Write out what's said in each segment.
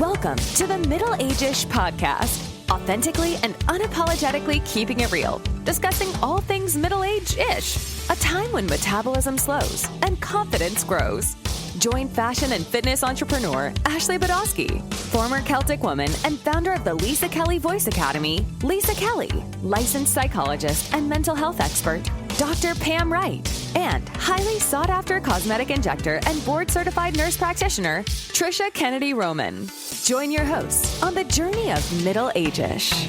Welcome to the AGEish podcast. Authentically and unapologetically keeping it real. Discussing all things middle-age-ish. A time when metabolism slows and confidence grows. Join fashion and fitness entrepreneur Ashley Badowski, former Celtic woman and founder of the Lisa Kelly Voice Academy, Lisa Kelly, licensed psychologist and mental health expert, Dr. Pam Wright, and highly sought-after cosmetic injector and board-certified nurse practitioner, Trisha Kennedy Roman. Join your hosts on the journey of middle-age-ish.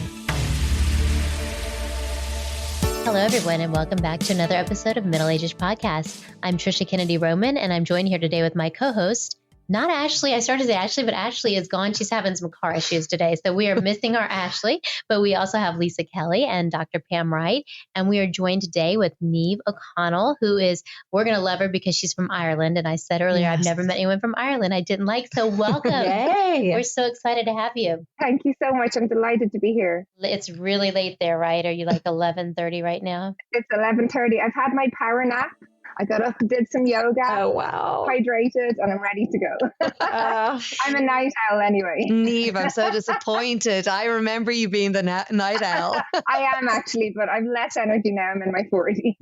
Hello, everyone, and welcome back to another episode of AGEish podcast. I'm Trisha Kennedy Roman, and I'm joined here today with my co-host, not Ashley. I started to say Ashley, but Ashley is gone. She's having some car issues today, so we are missing our Ashley. But we also have Lisa Kelly and Dr. Pam Wright, and we are joined today with Niamh O'Connell, we're going to love her because she's from Ireland. And I said earlier, I've never met anyone from Ireland I didn't like, so welcome. Yay. We're so excited to have you. Thank you so much. I'm delighted to be here. It's really late there, right? Are you like 11:30 right now? It's 11:30. I've had my power nap. I got up, did some yoga. Oh, wow. Hydrated, and I'm ready to go. I'm a night owl anyway. Neve, I'm so disappointed. I remember you being the night owl. I am actually, but I've less energy now. I'm in my 40s.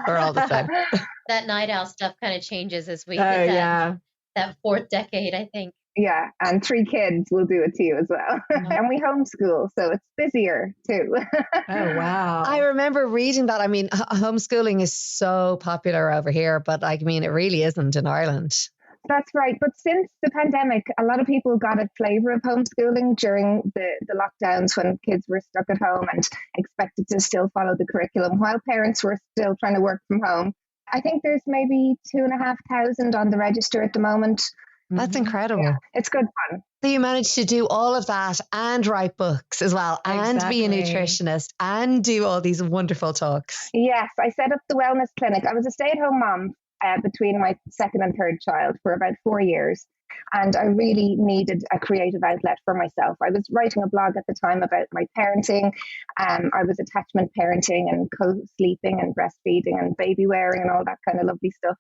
We're all the same. That night owl stuff kind of changes as we yeah. that fourth decade, I think. Yeah, and 3 kids will do it to you as well. And we homeschool, so it's busier too. Oh, wow. I remember reading that. I mean, homeschooling is so popular over here, but it really isn't in Ireland. That's right. But since the pandemic, a lot of people got a flavour of homeschooling during the lockdowns when kids were stuck at home and expected to still follow the curriculum while parents were still trying to work from home. I think there's maybe 2,500 on the register at the moment. That's incredible. Yeah, it's good fun. So you managed to do all of that and write books as well and be a nutritionist and do all these wonderful talks. Yes, I set up the wellness clinic. I was a stay-at-home mom between my second and third child for about 4 years. And I really needed a creative outlet for myself. I was writing a blog at the time about my parenting. I was attachment parenting and co-sleeping and breastfeeding and baby wearing and all that kind of lovely stuff.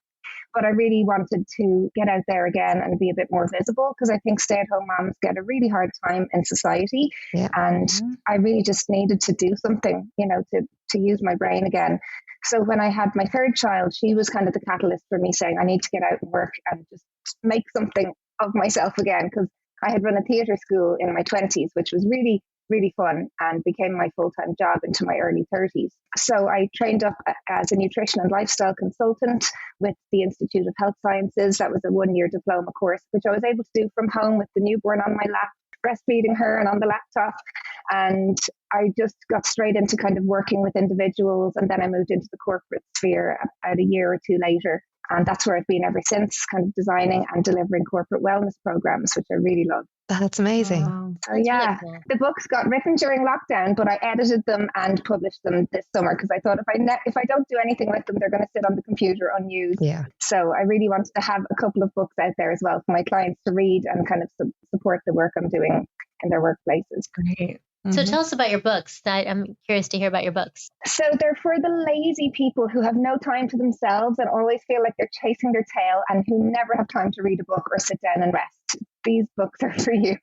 But I really wanted to get out there again and be a bit more visible because I think stay-at-home moms get a really hard time in society. Yeah. And I really just needed to do something, to use my brain again. So when I had my third child, she was kind of the catalyst for me saying, I need to get out and work and just make something of myself again, because I had run a theatre school in my 20s, which was really, really fun and became my full-time job into my early 30s. So I trained up as a nutrition and lifestyle consultant with the Institute of Health Sciences. That was a 1-year diploma course, which I was able to do from home with the newborn on my lap, breastfeeding her and on the laptop. And I just got straight into kind of working with individuals. And then I moved into the corporate sphere about a year or 2 later. And that's where I've been ever since, kind of designing and delivering corporate wellness programs, which I really love. That's amazing. So yeah, really cool. The books got written during lockdown, but I edited them and published them this summer because I thought if I don't do anything with them, they're going to sit on the computer unused. Yeah. So I really wanted to have a couple of books out there as well for my clients to read and kind of support the work I'm doing in their workplaces. Great. So tell us about your books. I'm curious to hear about your books. So they're for the lazy people who have no time to themselves and always feel like they're chasing their tail and who never have time to read a book or sit down and rest. These books are for you.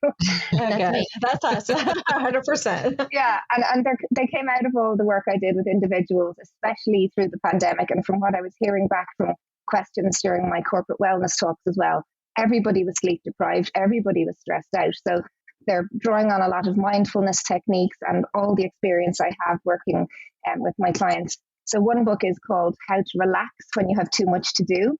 Okay, that's us, 100%. Yeah, and they came out of all the work I did with individuals, especially through the pandemic. And from what I was hearing back from questions during my corporate wellness talks as well, everybody was sleep deprived, everybody was stressed out. So they're drawing on a lot of mindfulness techniques and all the experience I have working with my clients. So one book is called How to Relax When You Have Too Much to Do.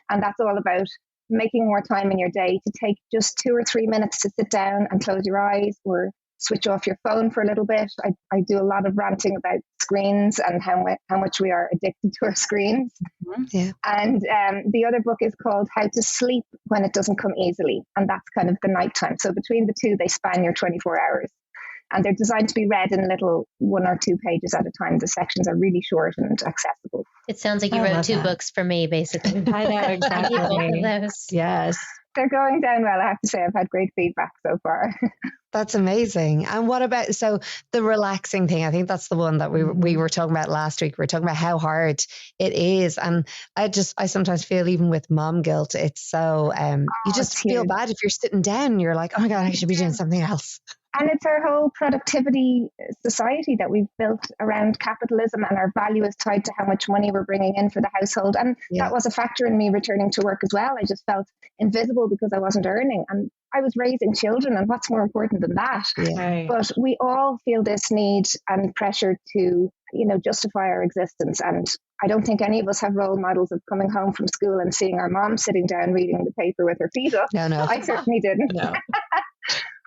And that's all about making more time in your day to take just 2 or 3 minutes to sit down and close your eyes or switch off your phone for a little bit. I do a lot of ranting about screens and how much we are addicted to our screens. Mm-hmm. Yeah. And the other book is called How to Sleep When It Doesn't Come Easily. And that's kind of the nighttime. So between the two, they span your 24 hours. And they're designed to be read in little 1 or 2 pages at a time. The sections are really short and accessible. It sounds like you wrote 2 books for me, basically. I know, exactly. Both of those. Yes. They're going down well, I have to say. I've had great feedback so far. That's amazing. And what about, so the relaxing thing, I think that's the one that we were talking about last week. We were talking about how hard it is. And I sometimes feel, even with mom guilt, it's so, you just feel bad if you're sitting down, you're like, oh my God, I should be doing something else. And it's our whole productivity society that we've built around capitalism, and our value is tied to how much money we're bringing in for the household. And that was a factor in me returning to work as well. I just felt invisible because I wasn't earning, and I was raising children, and what's more important than that? Yeah. But we all feel this need and pressure to, justify our existence. And I don't think any of us have role models of coming home from school and seeing our mom sitting down reading the paper with her feet up. No. I certainly didn't. No.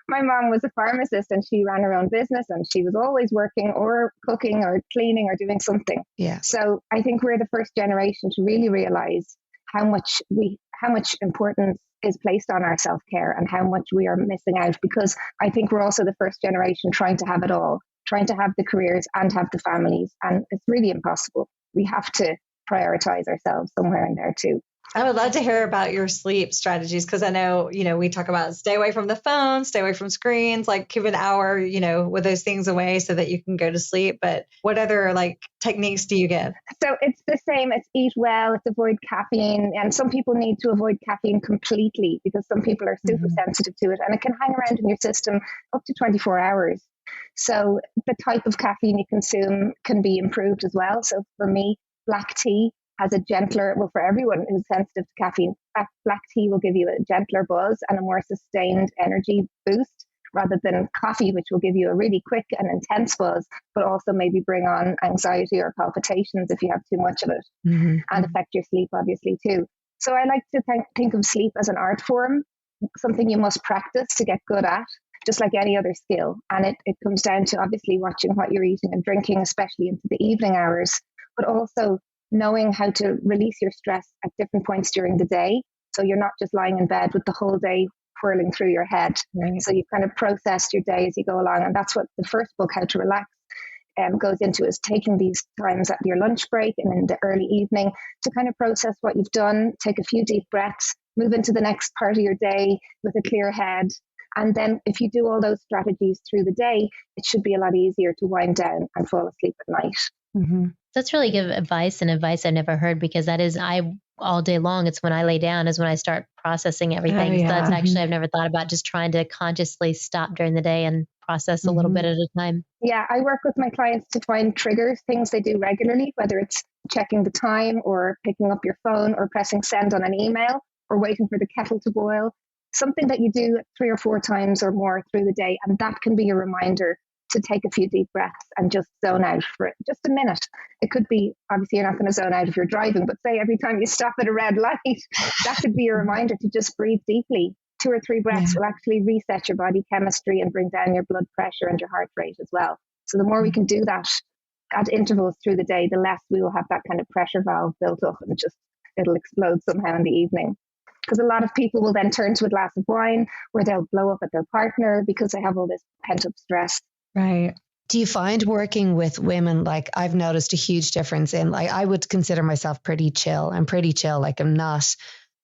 My mom was a pharmacist, and she ran her own business, and she was always working or cooking or cleaning or doing something. Yeah. So I think we're the first generation to really realize how much importance is placed on our self-care and how much we are missing out, because I think we're also the first generation trying to have it all, trying to have the careers and have the families. And it's really impossible. We have to prioritize ourselves somewhere in there too. I would love to hear about your sleep strategies, because I know, we talk about stay away from the phone, stay away from screens, like keep an hour, with those things away so that you can go to sleep. But what other techniques do you give? So it's the same. It's eat well, it's avoid caffeine. And some people need to avoid caffeine completely because some people are super sensitive to it, and it can hang around in your system up to 24 hours. So the type of caffeine you consume can be improved as well. So for me, black tea has a gentler, well, for everyone who's sensitive to caffeine, black tea will give you a gentler buzz and a more sustained energy boost, rather than coffee, which will give you a really quick and intense buzz, but also maybe bring on anxiety or palpitations if you have too much of it, and affect your sleep, obviously, too. So I like to think of sleep as an art form, something you must practice to get good at, just like any other skill. And it comes down to obviously watching what you're eating and drinking, especially into the evening hours, but also knowing how to release your stress at different points during the day. So you're not just lying in bed with the whole day whirling through your head. Right. So you kind of processed your day as you go along. And that's what the first book, How to Relax, goes into, is taking these times at your lunch break and in the early evening to kind of process what you've done, take a few deep breaths, move into the next part of your day with a clear head. And then if you do all those strategies through the day, it should be a lot easier to wind down and fall asleep at night. That's really good advice, and advice I've never heard, because that is, all day long, it's when I lay down is when I start processing everything. So that's actually, I've never thought about just trying to consciously stop during the day and process a little bit at a time. Yeah, I work with my clients to find triggers, things they do regularly, whether it's checking the time or picking up your phone or pressing send on an email or waiting for the kettle to boil, something that you do 3 or 4 times or more through the day. And that can be a reminder to take a few deep breaths and just zone out for just a minute. It could be, obviously you're not going to zone out if you're driving, but say every time you stop at a red light, that could be a reminder to just breathe deeply. 2 or 3 breaths will actually reset your body chemistry and bring down your blood pressure and your heart rate as well. So the more we can do that at intervals through the day, the less we will have that kind of pressure valve built up and just it'll explode somehow in the evening. Because a lot of people will then turn to a glass of wine where they'll blow up at their partner because they have all this pent up stress. Right. Do you find working with women, I've noticed a huge difference in, I would consider myself pretty chill. I'm pretty chill. I'm not,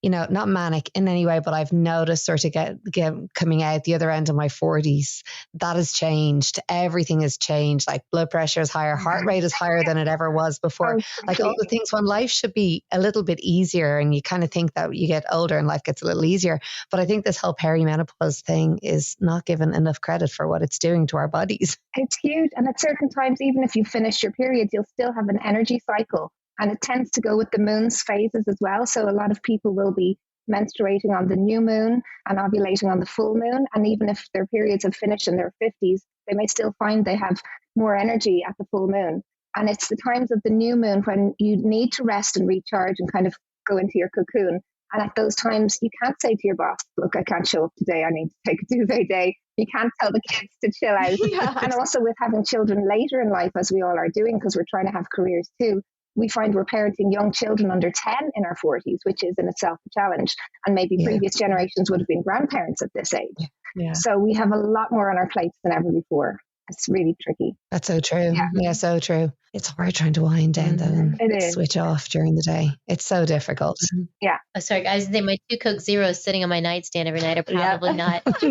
not manic in any way, but I've noticed sort of get coming out the other end of my 40s, that has changed. Everything has changed. Blood pressure is higher, heart rate is higher than it ever was before. All the things when life should be a little bit easier, and you kind of think that you get older and life gets a little easier. But I think this whole perimenopause thing is not given enough credit for what it's doing to our bodies. It's huge. And at certain times, even if you finish your period, you'll still have an energy cycle. And it tends to go with the moon's phases as well. So a lot of people will be menstruating on the new moon and ovulating on the full moon. And even if their periods have finished in their 50s, they may still find they have more energy at the full moon. And it's the times of the new moon when you need to rest and recharge and kind of go into your cocoon. And at those times, you can't say to your boss, look, I can't show up today. I need to take a duvet day. You can't tell the kids to chill out. Yes. And also with having children later in life, as we all are doing, because we're trying to have careers too, we find we're parenting young children under 10 in our 40s, which is in itself a challenge. And maybe previous generations would have been grandparents at this age. Yeah. So we have a lot more on our plates than ever before. It's really tricky. That's so true. Yeah, so true. It's hard trying to wind down though and switch off during the day. It's so difficult. Yeah. Oh, sorry, guys. My 2 Coke Zeros sitting on my nightstand every night are probably not helpful.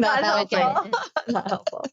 Not helpful.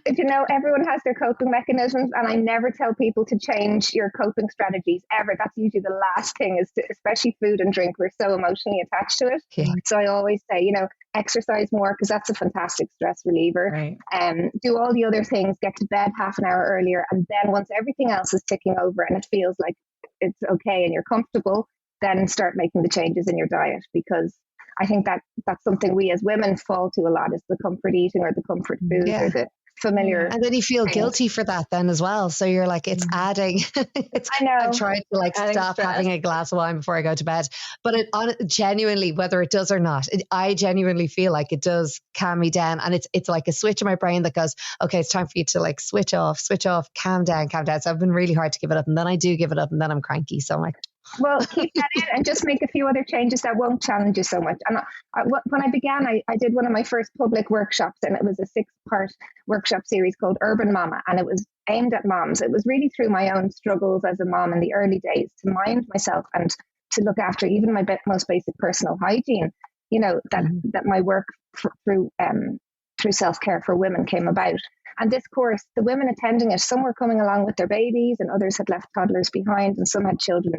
You know, everyone has their coping mechanisms, and I never tell people to change your coping strategies ever. That's usually the last thing, is to, especially food and drink. We're so emotionally attached to it. Yeah. So I always say, you know, exercise more, because that's a fantastic stress reliever. Right. Do all the other things, get to bed half an hour earlier, and then once everything else is ticking over and it feels like it's okay and you're comfortable, then start making the changes in your diet, because I think that that's something we as women fall to a lot, is the comfort eating or the comfort food or the familiar. And then you feel guilty for that then as well. So you're like, it's adding. I know. I'm trying to like stop having a glass of wine before I go to bed. But genuinely, whether it does or not, I genuinely feel like it does calm me down. And it's like a switch in my brain that goes, okay, it's time for you to like switch off, calm down. So I've been really hard to give it up. And then I do give it up and then I'm cranky. So I'm like, well, keep that in and just make a few other changes that won't challenge you so much. And when I began, I did one of my first public workshops, and it was a 6-part workshop series called Urban Mama, and it was aimed at moms. It was really through my own struggles as a mom in the early days to mind myself and to look after even my most basic personal hygiene. You know, that my work through self-care for women came about. And this course, the women attending it, some were coming along with their babies and others had left toddlers behind, and some had children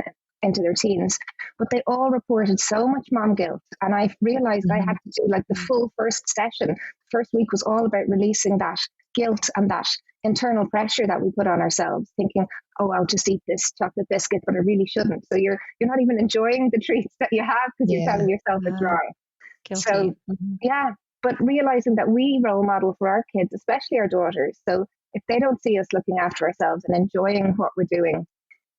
into their teens, but they all reported so much mom guilt. And I realized I had to do like the full first session. First week was all about releasing that guilt and that internal pressure that we put on ourselves, thinking, oh, I'll just eat this chocolate biscuit, but I really shouldn't. So you're not even enjoying the treats that you have because you're telling yourself it's wrong. Guilty. So but realizing that we role model for our kids, especially our daughters. So if they don't see us looking after ourselves and enjoying what we're doing,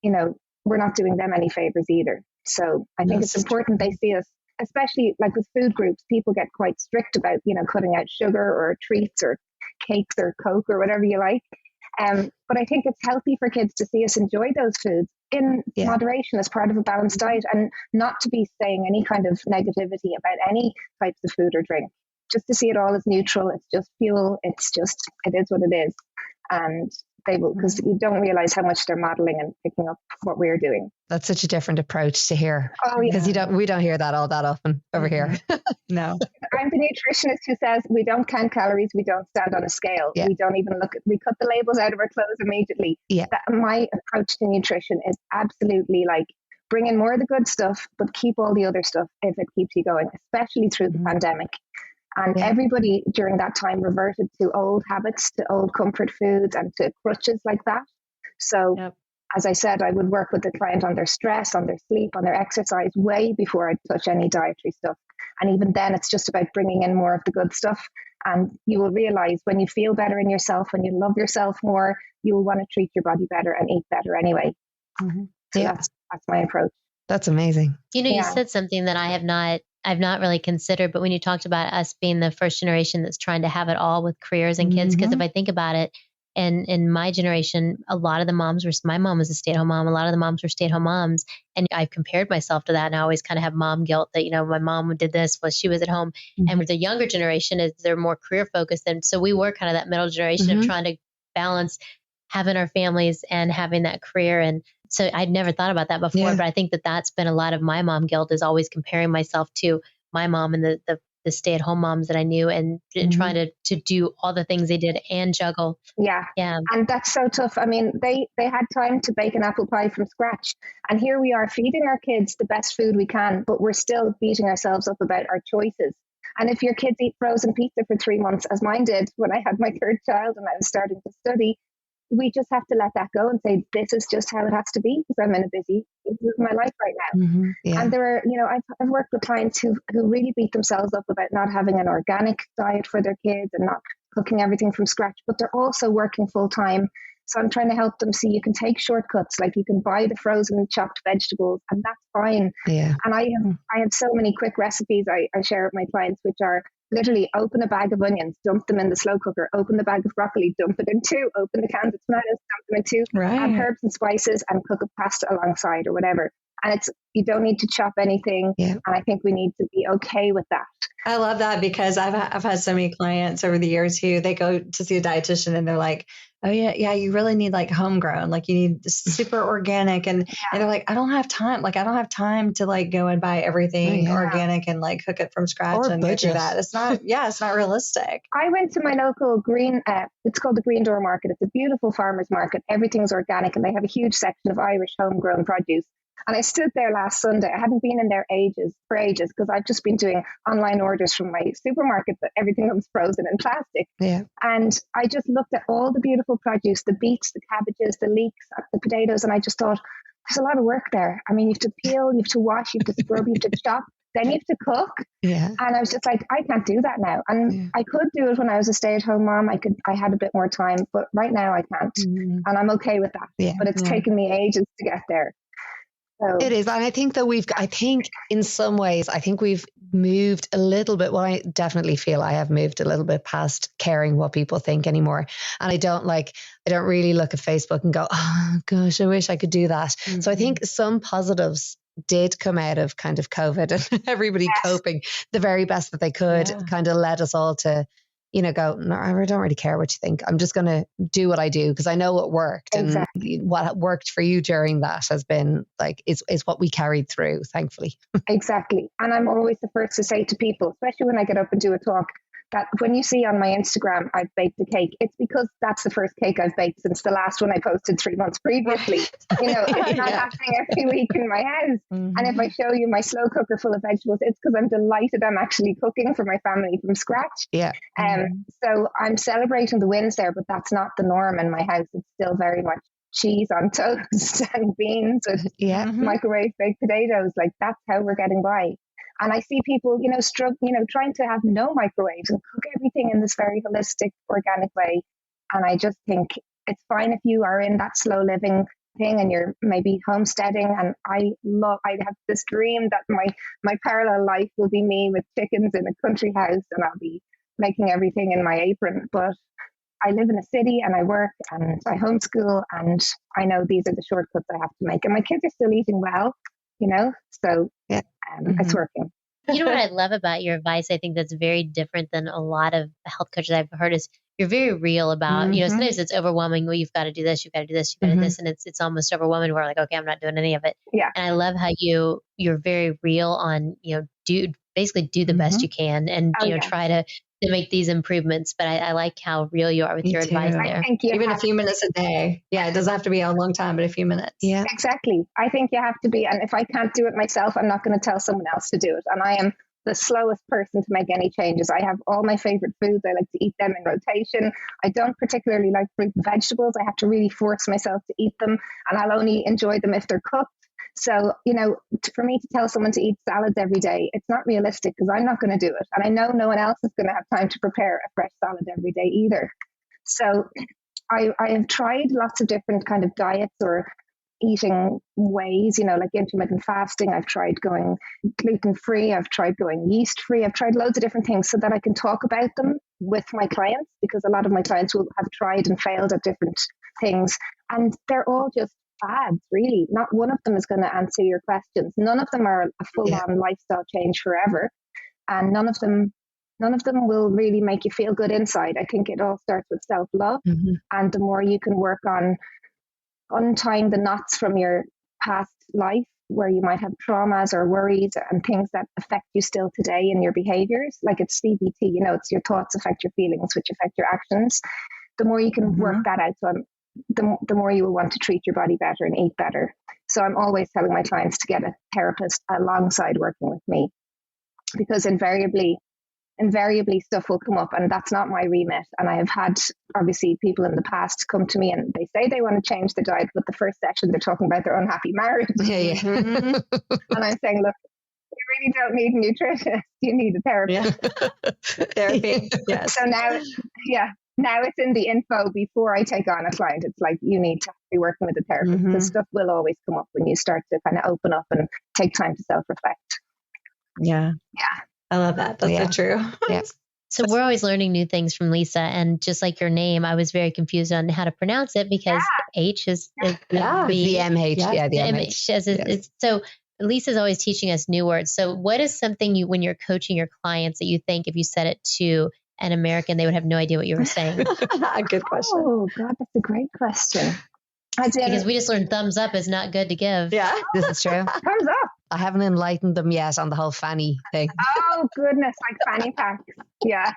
you know, we're not doing them any favors either. So I think it's important they see us, especially like with food groups, people get quite strict about, you know, cutting out sugar or treats or cakes or Coke or whatever you like. But I think it's healthy for kids to see us enjoy those foods in moderation as part of a balanced diet, and not to be saying any kind of negativity about any types of food or drink, just to see it all as neutral. It's just fuel. It is what it is. And they will, because you don't realize how much they're modeling and picking up what we're doing. That's such a different approach to hear. Oh, yeah. Because we don't hear that all that often over here. No. I'm the nutritionist who says we don't count calories, we don't stand on a scale. Yeah. We don't even we cut the labels out of our clothes immediately. Yeah. My approach to nutrition is absolutely like bring in more of the good stuff, but keep all the other stuff if it keeps you going, especially through the pandemic. And everybody during that time reverted to old habits, to old comfort foods and to crutches like that. So as I said, I would work with the client on their stress, on their sleep, on their exercise way before I'd touch any dietary stuff. And even then, it's just about bringing in more of the good stuff. And you will realize when you feel better in yourself, when you love yourself more, you will want to treat your body better and eat better anyway. So that's my approach. That's amazing. You know, you said something that I've not really considered, but when you talked about us being the first generation that's trying to have it all with careers and kids, because if I think about it, and in my generation, a lot of the moms my mom was a stay-at-home mom. A lot of the moms were stay-at-home moms. And I've compared myself to that. And I always kind of have mom guilt that, you know, my mom did this while she was at home. And with the younger generation, they're more career focused. And so we were kind of that middle generation of trying to balance having our families and having that career. And so I'd never thought about that before, but I think that that's been a lot of my mom guilt, is always comparing myself to my mom and the stay-at-home moms that I knew, and trying to do all the things they did and juggle. Yeah. And that's so tough. I mean, they had time to bake an apple pie from scratch. And here we are feeding our kids the best food we can, but we're still beating ourselves up about our choices. And if your kids eat frozen pizza for 3 months, as mine did when I had my third child and I was starting to study, we just have to let that go and say, this is just how it has to be, because I'm in a busy with my life right now. And there are, you know, I've worked with clients who really beat themselves up about not having an organic diet for their kids and not cooking everything from scratch, but they're also working full time. So I'm trying to help them see you can take shortcuts, like you can buy the frozen chopped vegetables, and that's fine. And I have so many quick recipes I share with my clients, which are literally open a bag of onions, dump them in the slow cooker, open the bag of broccoli, dump it in two, open the cans of tomatoes, dump them in two, add herbs and spices and cook a pasta alongside or whatever. And you don't need to chop anything. Yeah. And I think we need to be okay with that. I love that, because I've had so many clients over the years who they go to see a dietitian and they're like, oh yeah, you really need like homegrown, like you need super organic. And they're like, I don't have time. Like, I don't have time to like go and buy everything organic and like cook it from scratch Or and budget. go through that. It's not, it's not realistic. I went to my local it's called the Green Door Market. It's a beautiful farmer's market. Everything's organic, and they have a huge section of Irish homegrown produce. And I stood there last Sunday. I hadn't been in there for ages, because I've just been doing online orders from my supermarket, but everything comes frozen in plastic. Yeah. And I just looked at all the beautiful produce, the beets, the cabbages, the leeks, the potatoes, and I just thought, there's a lot of work there. I mean, you have to peel, you have to wash, you have to scrub, you have to chop, then you have to cook. Yeah. And I was just like, I can't do that now. And I could do it when I was a stay-at-home mom. I had a bit more time, but right now I can't. And I'm okay with that. Yeah. But it's taken me ages to get there. So. It is. And I think that I think in some ways, I think we've moved a little bit. Well, I definitely feel I have moved a little bit past caring what people think anymore. And I don't really look at Facebook and go, oh gosh, I wish I could do that. Mm-hmm. So I think some positives did come out of kind of COVID and everybody coping the very best that they could, kind of led us all to, go, no, I don't really care what you think. I'm just going to do what I do because I know what worked. Exactly. And what worked for you during that has been like, is what we carried through, thankfully. Exactly. And I'm always the first to say to people, especially when I get up and do a talk, that when you see on my Instagram, I've baked a cake, it's because that's the first cake I've baked since the last one I posted 3 months previously. It's not happening every week in my house. Mm-hmm. And if I show you my slow cooker full of vegetables, it's because I'm delighted I'm actually cooking for my family from scratch. Yeah. So I'm celebrating the wins there, but that's not the norm in my house. It's still very much cheese on toast and beans and microwave baked potatoes. Like, that's how we're getting by. And I see people, trying to have no microwaves and cook everything in this very holistic, organic way. And I just think it's fine if you are in that slow living thing and you're maybe homesteading. And I have this dream that my parallel life will be me with chickens in a country house, and I'll be making everything in my apron. But I live in a city and I work and I homeschool, and I know these are the shortcuts I have to make. And my kids are still eating well, so it's working. You know what I love about your advice? I think that's very different than a lot of health coaches I've heard is you're very real about, sometimes it's overwhelming. Well, you've got to do this, you've got to do this, you've got to do this. And it's almost overwhelming. We're like, okay, I'm not doing any of it. Yeah. And I love how you're very real on, do the best you can and, try to make these improvements. But I like how real you are with your advice there. Even a few minutes a day. Yeah. It doesn't have to be a long time, but a few minutes. Yeah, exactly. I think you have to be. And if I can't do it myself, I'm not going to tell someone else to do it. And I am the slowest person to make any changes. I have all my favorite foods. I like to eat them in rotation. I don't particularly like fruit and vegetables. I have to really force myself to eat them, and I'll only enjoy them if they're cooked. So, for me to tell someone to eat salads every day, it's not realistic because I'm not going to do it. And I know no one else is going to have time to prepare a fresh salad every day either. So I have tried lots of different kind of diets or eating ways, like intermittent fasting. I've tried going gluten-free. I've tried going yeast-free. I've tried loads of different things so that I can talk about them with my clients, because a lot of my clients will have tried and failed at different things. And they're all just fads, really. Not one of them is going to answer your questions. None of them are a full-on lifestyle change forever. And none of them will really make you feel good inside. I think it all starts with self-love. Mm-hmm. And the more you can work on untying the knots from your past life, where you might have traumas or worries and things that affect you still today in your behaviors, like it's CBT, it's your thoughts affect your feelings, which affect your actions. The more you can work that out, so the more you will want to treat your body better and eat better. So I'm always telling my clients to get a therapist alongside working with me, because invariably stuff will come up, and that's not my remit. And I have had, obviously, people in the past come to me and they say they want to change their diet, but the first session they're talking about their unhappy marriage. And I'm saying, look, you really don't need a nutritionist, you need a therapist. Therapy. Yes. So now it's in the info before I take on a client. It's like, you need to be working with a therapist, because stuff will always come up when you start to kind of open up and take time to self-reflect. Yeah. I love that. That's so true. Yeah. So we're always learning new things from Lisa. And just like your name, I was very confused on how to pronounce it because H is the MH. Yeah, the MH. It's, so Lisa's always teaching us new words. So what is something when you're coaching your clients that you think if you said it to an American, they would have no idea what you were saying? A good question. Oh, God, that's a great question. Because we just learned thumbs up is not good to give. Yeah, this is true. Thumbs up. I haven't enlightened them yet on the whole fanny thing. Oh, goodness, like fanny packs. Yeah.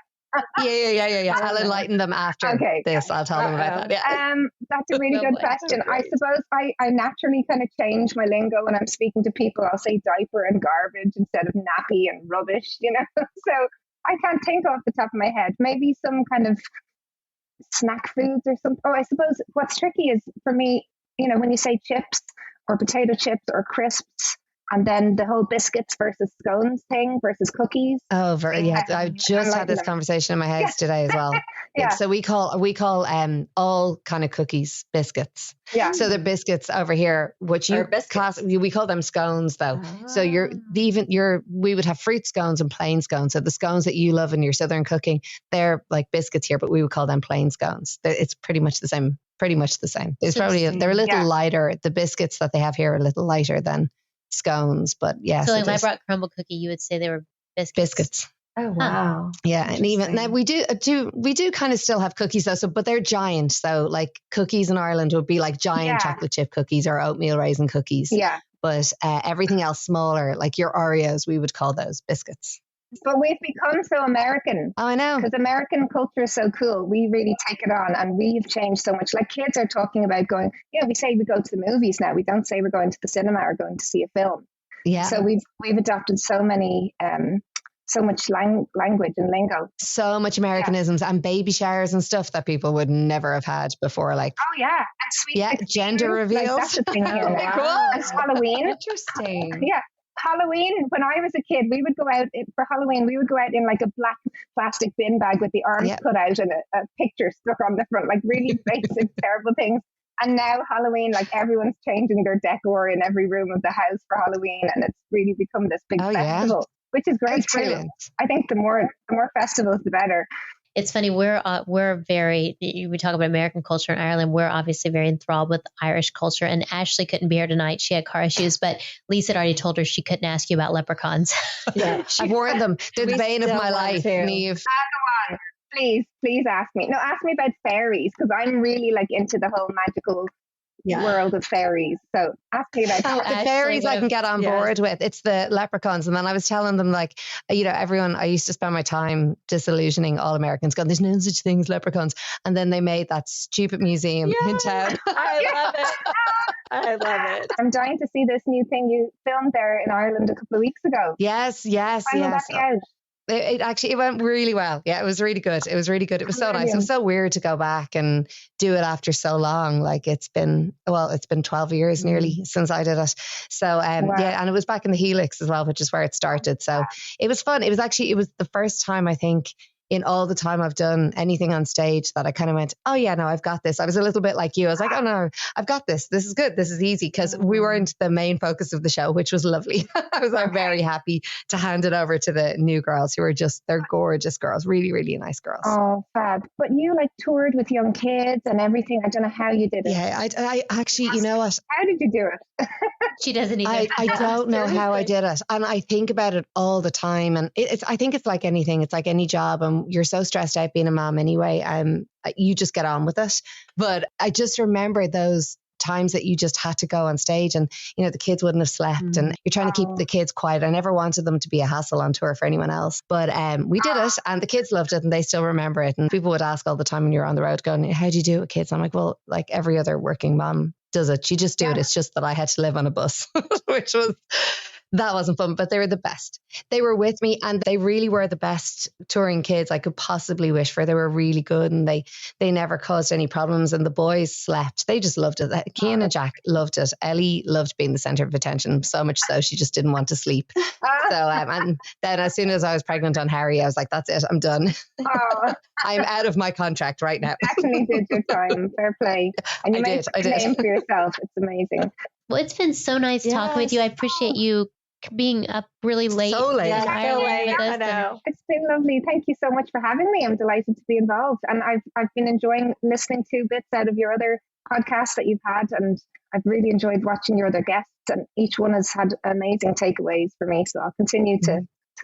Yeah. I'll enlighten them after this. I'll tell them about that. Yeah. That's a really good question. I suppose I naturally kind of change my lingo when I'm speaking to people. I'll say diaper and garbage instead of nappy and rubbish, So I can't think off the top of my head. Maybe some kind of snack foods or something. Oh, I suppose what's tricky is for me, when you say chips or potato chips or crisps, and then the whole biscuits versus scones thing versus cookies. Oh, yeah. I just had this conversation in my house today as well. Yeah. So we call all kind of cookies biscuits. Yeah. So the biscuits over here, which we call them scones though. Oh. So we would have fruit scones and plain scones. So the scones that you love in your Southern cooking, they're like biscuits here, but we would call them plain scones. It's pretty much the same. They're a little lighter. The biscuits that they have here are a little lighter than scones, but yeah. So if I brought crumble cookie, you would say they were biscuits. Oh wow. Yeah, and even now we do kind of still have cookies though. So, but they're giant. So like cookies in Ireland would be like giant chocolate chip cookies or oatmeal raisin cookies. Yeah. But everything else smaller, like your Oreos, we would call those biscuits. But we've become so American. Oh, I know. Because American culture is so cool. We really take it on and we've changed so much. Like kids are talking about going, we say we go to the movies now. We don't say we're going to the cinema or going to see a film. Yeah. So we've adopted so many, so much language and lingo. So much Americanisms and baby showers and stuff that people would never have had before. Like, oh yeah. And sweet 16, gender reveals. Like, that's a thing here. Wow. And Halloween. Interesting. Yeah. Halloween, when I was a kid, we would go out for Halloween. We would go out in like a black plastic bin bag with the arms cut out and a picture stuck on the front, like really basic, terrible things. And now Halloween, like everyone's changing their decor in every room of the house for Halloween, and it's really become this big festival, which is great too. I think the more festivals, the better. It's funny. We're very, we talk about American culture in Ireland. We're obviously very enthralled with Irish culture. And Ashley couldn't be here tonight. She had car issues, but Lisa had already told her she couldn't ask you about leprechauns. Yeah, I've warned them. They're the bane of my life, Neve. Go on. Please ask me. No, ask me about fairies because I'm really like into the whole magical world of fairies. So ask me about the fairies I can get on board with. It's the leprechauns. And then I was telling them like, everyone, I used to spend my time disillusioning all Americans going, there's no such thing as leprechauns. And then they made that stupid museum in town. I love it. I'm dying to see this new thing you filmed there in Ireland a couple of weeks ago. Yes. It went really well. Yeah, it was really good. It was so nice. It was so weird to go back and do it after so long. Like it's been 12 years nearly since I did it. So and it was back in the Helix as well, which is where it started. So it was fun. It was the first time I think in all the time I've done anything on stage that I kind of went, oh yeah, no, I've got this. I was a little bit like you. I was like, oh no, I've got this. This is good. This is easy. Because we weren't the main focus of the show, which was lovely. I was very happy to hand it over to the new girls who are they're gorgeous girls. Really, really nice girls. Oh, fab. But you like toured with young kids and everything. I don't know how you did it. Yeah, I actually, you know what? How did you do it? She doesn't even. I don't know how I did it. And I think about it all the time. And I think it's like anything. It's like any job. And you're so stressed out being a mom anyway. You just get on with it. But I just remember those times that you just had to go on stage and, the kids wouldn't have slept and you're trying to keep the kids quiet. I never wanted them to be a hassle on tour for anyone else. But we did it and the kids loved it and they still remember it. And people would ask all the time when you're on the road going, how do you do it with kids? I'm like, well, like every other working mom does it. You just do it. It's just that I had to live on a bus, that wasn't fun, but they were the best. They were with me and they really were the best touring kids I could possibly wish for. They were really good and they never caused any problems and the boys slept. They just loved it. Cian and Jack loved it. Ellie loved being the centre of attention, so much so she just didn't want to sleep. So and then as soon as I was pregnant on Harry, I was like, that's it, I'm done. I'm out of my contract right now. Actually did your time. Fair play. And you made a name for yourself. It's amazing. Well, it's been so nice talking with you. I appreciate you being up really late. So late. Yeah, tired so with late. us, I and know. It's been lovely. Thank you so much for having me. I'm delighted to be involved. And I've been enjoying listening to bits out of your other podcasts that you've had. And I've really enjoyed watching your other guests. And each one has had amazing takeaways for me. So I'll continue to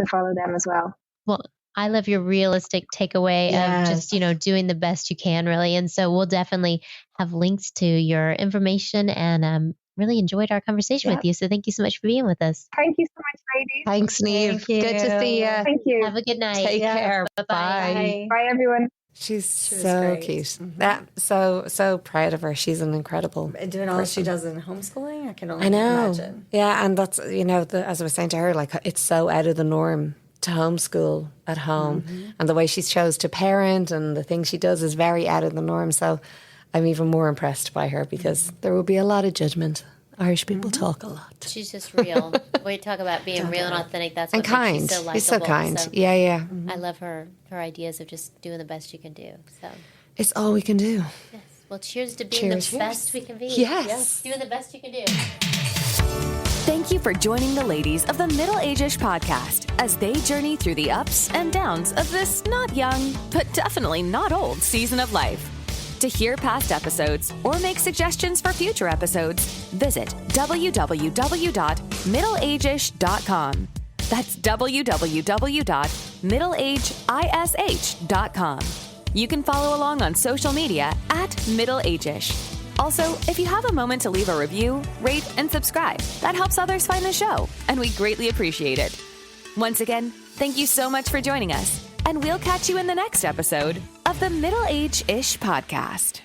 follow them as well. Well, I love your realistic takeaway of just, doing the best you can, really. And so we'll definitely have links to your information, and really enjoyed our conversation with you. So thank you so much for being with us. Thank you so much, ladies. Thanks, Neve. Thank you. Good to see you. Thank you. Have a good night. Take care. Bye-bye. Bye. Bye, everyone. She's was so great. cute. That so proud of her. She's an incredible. And doing all she does in homeschooling, I can only I know. imagine. Yeah, and that's as I was saying to her, like it's so out of the norm to homeschool at home, and the way she chose to parent and the things she does is very out of the norm. So I'm even more impressed by her because there will be a lot of judgment. Irish people talk a lot. She's just real. We talk about being real and authentic. That's what And makes kind. you so likable. She's so kind. So Yeah. I love her ideas of just doing the best you can do. So It's all we can do. yes. Well, cheers to being Cheers. the best we can be. Yes. Doing the best you can do. Thank you for joining the ladies of the Middle AGEish podcast as they journey through the ups and downs of this not young, but definitely not old season of life. To hear past episodes or make suggestions for future episodes, visit www.middleageish.com. That's www.middleageish.com. You can follow along on social media at Middle AGEish. Also, if you have a moment to leave a review, rate, and subscribe, that helps others find the show, and we greatly appreciate it. Once again, thank you so much for joining us, and we'll catch you in the next episode of the Middle AGEish podcast.